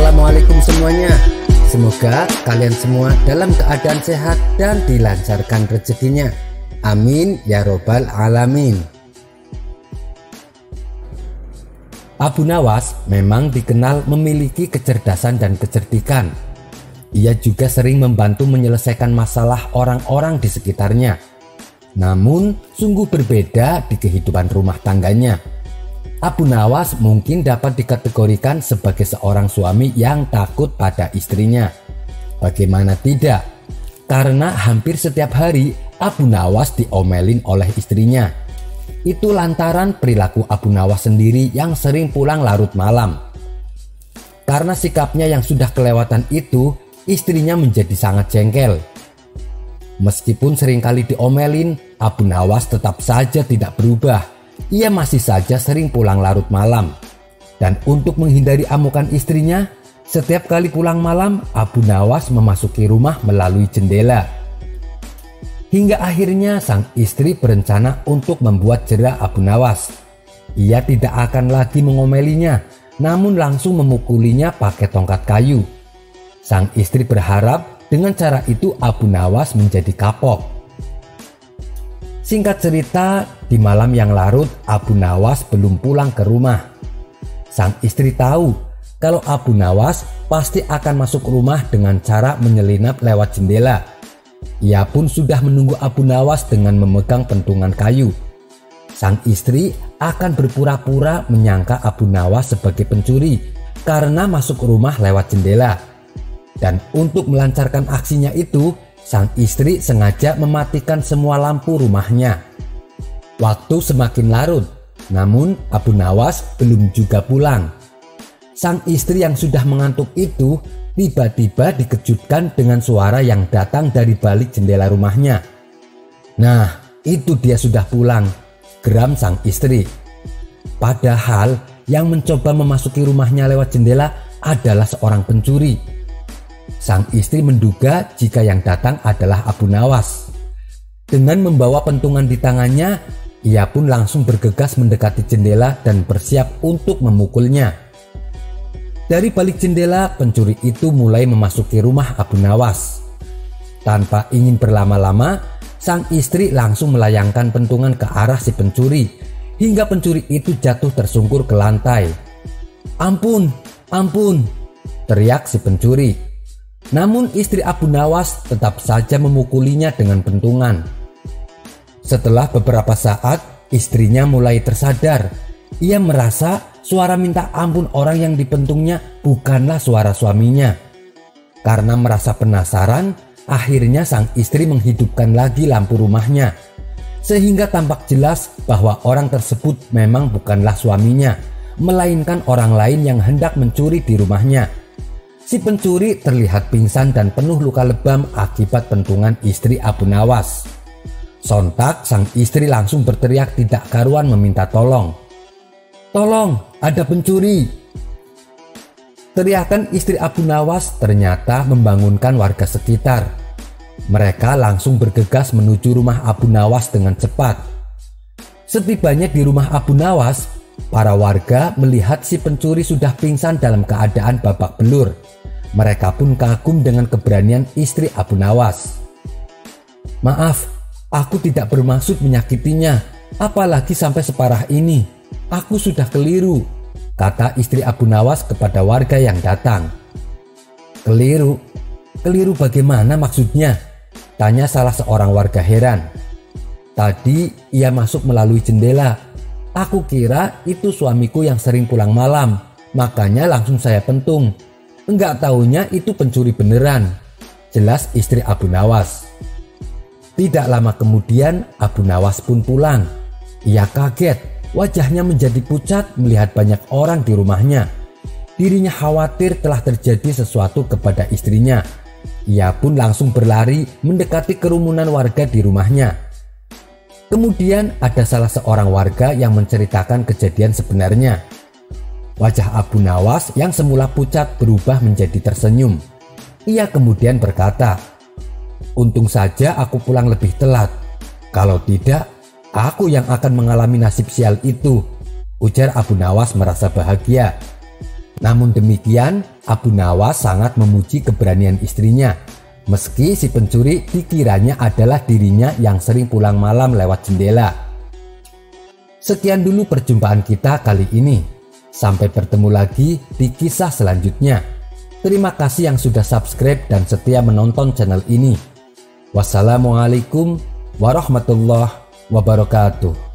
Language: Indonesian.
Assalamualaikum semuanya. Semoga kalian semua dalam keadaan sehat dan dilancarkan rezekinya. Amin ya robbal alamin. Abu Nawas memang dikenal memiliki kecerdasan dan kecerdikan. Ia juga sering membantu menyelesaikan masalah orang-orang di sekitarnya. Namun sungguh berbeda di kehidupan rumah tangganya. Abu Nawas mungkin dapat dikategorikan sebagai seorang suami yang takut pada istrinya. Bagaimana tidak? Karena hampir setiap hari Abu Nawas diomelin oleh istrinya. Itu lantaran perilaku Abu Nawas sendiri yang sering pulang larut malam. Karena sikapnya yang sudah kelewatan itu, istrinya menjadi sangat jengkel. Meskipun seringkali diomelin, Abu Nawas tetap saja tidak berubah. Ia masih saja sering pulang larut malam. Dan untuk menghindari amukan istrinya, setiap kali pulang malam, Abu Nawas memasuki rumah melalui jendela. Hingga akhirnya sang istri berencana untuk membuat jera Abu Nawas. Ia tidak akan lagi mengomelinya, namun langsung memukulinya pakai tongkat kayu. Sang istri berharap dengan cara itu Abu Nawas menjadi kapok. Singkat cerita, di malam yang larut Abu Nawas belum pulang ke rumah. Sang istri tahu kalau Abu Nawas pasti akan masuk rumah dengan cara menyelinap lewat jendela. Ia pun sudah menunggu Abu Nawas dengan memegang pentungan kayu. Sang istri akan berpura-pura menyangka Abu Nawas sebagai pencuri karena masuk rumah lewat jendela. Dan untuk melancarkan aksinya itu, sang istri sengaja mematikan semua lampu rumahnya. Waktu semakin larut, namun Abu Nawas belum juga pulang. Sang istri yang sudah mengantuk itu tiba-tiba dikejutkan dengan suara yang datang dari balik jendela rumahnya. Nah, itu dia sudah pulang, geram sang istri. Padahal yang mencoba memasuki rumahnya lewat jendela adalah seorang pencuri. Sang istri menduga jika yang datang adalah Abu Nawas. Dengan membawa pentungan di tangannya, ia pun langsung bergegas mendekati jendela dan bersiap untuk memukulnya. Dari balik jendela, pencuri itu mulai memasuki rumah Abu Nawas. Tanpa ingin berlama-lama, sang istri langsung melayangkan pentungan ke arah si pencuri, hingga pencuri itu jatuh tersungkur ke lantai. "Ampun, ampun!" teriak si pencuri. Namun istri Abu Nawas tetap saja memukulinya dengan pentungan. Setelah beberapa saat, istrinya mulai tersadar. Ia merasa suara minta ampun orang yang dipentungnya bukanlah suara suaminya. Karena merasa penasaran, akhirnya sang istri menghidupkan lagi lampu rumahnya. Sehingga tampak jelas bahwa orang tersebut memang bukanlah suaminya, melainkan orang lain yang hendak mencuri di rumahnya. Si pencuri terlihat pingsan dan penuh luka lebam akibat pentungan istri Abu Nawas. Sontak sang istri langsung berteriak tidak karuan meminta tolong. "Tolong, ada pencuri!" Teriakan istri Abu Nawas ternyata membangunkan warga sekitar. Mereka langsung bergegas menuju rumah Abu Nawas dengan cepat. Setibanya di rumah Abu Nawas, para warga melihat si pencuri sudah pingsan dalam keadaan babak belur. Mereka pun kagum dengan keberanian istri Abu Nawas. "Maaf, aku tidak bermaksud menyakitinya, apalagi sampai separah ini. Aku sudah keliru," kata istri Abu Nawas kepada warga yang datang. "Keliru? Keliru bagaimana maksudnya?" tanya salah seorang warga heran. "Tadi ia masuk melalui jendela. Aku kira itu suamiku yang sering pulang malam, makanya langsung saya pentung. Enggak taunya itu pencuri beneran," jelas istri Abu Nawas. Tidak lama kemudian Abu Nawas pun pulang. Ia kaget, wajahnya menjadi pucat melihat banyak orang di rumahnya. Dirinya khawatir telah terjadi sesuatu kepada istrinya. Ia pun langsung berlari mendekati kerumunan warga di rumahnya. Kemudian ada salah seorang warga yang menceritakan kejadian sebenarnya. Wajah Abu Nawas yang semula pucat berubah menjadi tersenyum. Ia kemudian berkata, "Untung saja aku pulang lebih telat. Kalau tidak, aku yang akan mengalami nasib sial itu," ujar Abu Nawas merasa bahagia. Namun demikian, Abu Nawas sangat memuji keberanian istrinya. Meski si pencuri dikiranya adalah dirinya yang sering pulang malam lewat jendela. Sekian dulu perjumpaan kita kali ini. Sampai bertemu lagi di kisah selanjutnya. Terima kasih yang sudah subscribe dan setia menonton channel ini. Wassalamualaikum warahmatullahi wabarakatuh.